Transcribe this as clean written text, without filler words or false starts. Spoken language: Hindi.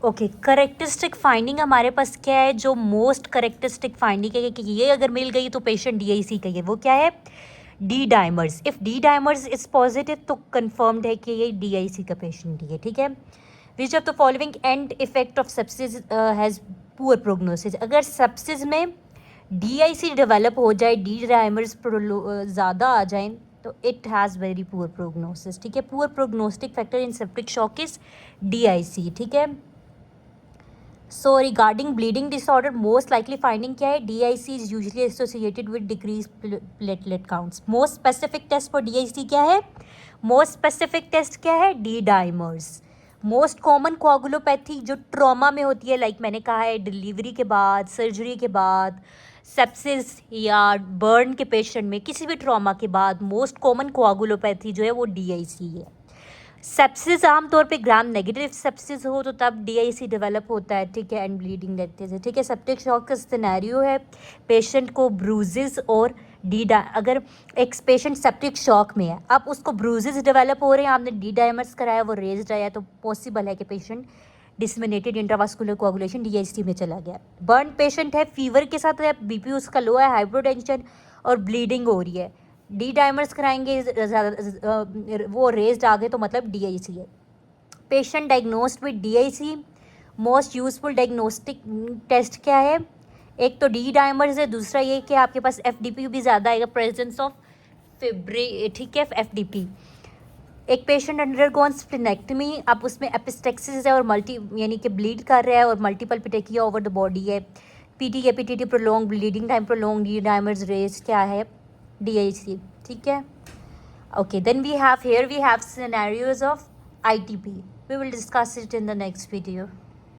ओके, करेक्टरिस्टिक फाइंडिंग हमारे पास क्या है, जो मोस्ट करेक्टरिस्टिक फाइंडिंग है कि ये अगर मिल गई तो पेशेंट डीआईसी का है, वो क्या है, D dimers. If D dimers is positive तो कंफर्म्ड है कि ये डीआईसी का पेशेंट ही है, ठीक है। Which of the following end effect of sepsis has poor prognosis. अगर सेप्सिस में डीआईसी डेवलप हो जाए, डी डाइमर्स ज़्यादा आ जाए तो it has very poor prognosis, ठीक है। Poor prognostic factor in septic shock is DIC, ठीक है। So regarding bleeding disorder most likely finding क्या है, DIC is usually associated with decrease platelet counts. Most specific test for DIC क्या है, मोस्ट स्पेसिफिक टेस्ट क्या है, डी डाइमर्स। मोस्ट कॉमन कोआगुलोपैथी जो ट्रॉमा में होती है, लाइक मैंने कहा है डिलीवरी के बाद, सर्जरी के बाद, सेप्सिस या बर्न के पेशेंट में, किसी भी ट्रॉमा के बाद मोस्ट कॉमन कोआगुलोपैथी जो है वो डीआईसी है। सेप्सिस आमतौर पे ग्राम नेगेटिव सेप्सिस हो तो तब डीआईसी डेवलप होता है, ठीक है, एंड ब्लीडिंग रहती है, ठीक है। सेप्टिक शॉक का सिनेरियो है, पेशेंट को ब्रूजेस और अगर एक पेशेंट सेप्टिक शॉक में है, अब उसको ब्रूजेस डेवलप हो रहे हैं, आपने डी डायमर्स कराया, वो रेज्ड आया, तो पॉसिबल है कि patient disseminated intravascular coagulation DIC में चला गया। बर्न पेशेंट है, फीवर के साथ है, बीपी उसका लो है, हाइपोटेंशन और ब्लीडिंग हो रही है, डी डाइमर्स कराएंगे, वो रेज्ड आ गए तो मतलब डीआईसी है। Patient diagnosed with DIC, most useful diagnostic test क्या है, एक तो डी डाइमर्स है, दूसरा ये कि आपके पास एफडीपी भी ज़्यादा आएगा, प्रेजेंस ऑफ फिब्रे, ठीक है, एफडीपी। एक पेशेंट अंडरगोन स्प्लेनेक्टमी, अब उसमें एपिस्टेक्सिस है और मल्टी यानी कि ब्लीड कर रहा है और multiple petechiae over the body है, PT aPTT prolong, bleeding time prolong, D dimers raise क्या है, डीआईसी, ठीक है। Okay, then we have scenarios of ITP. We will discuss it in the next video.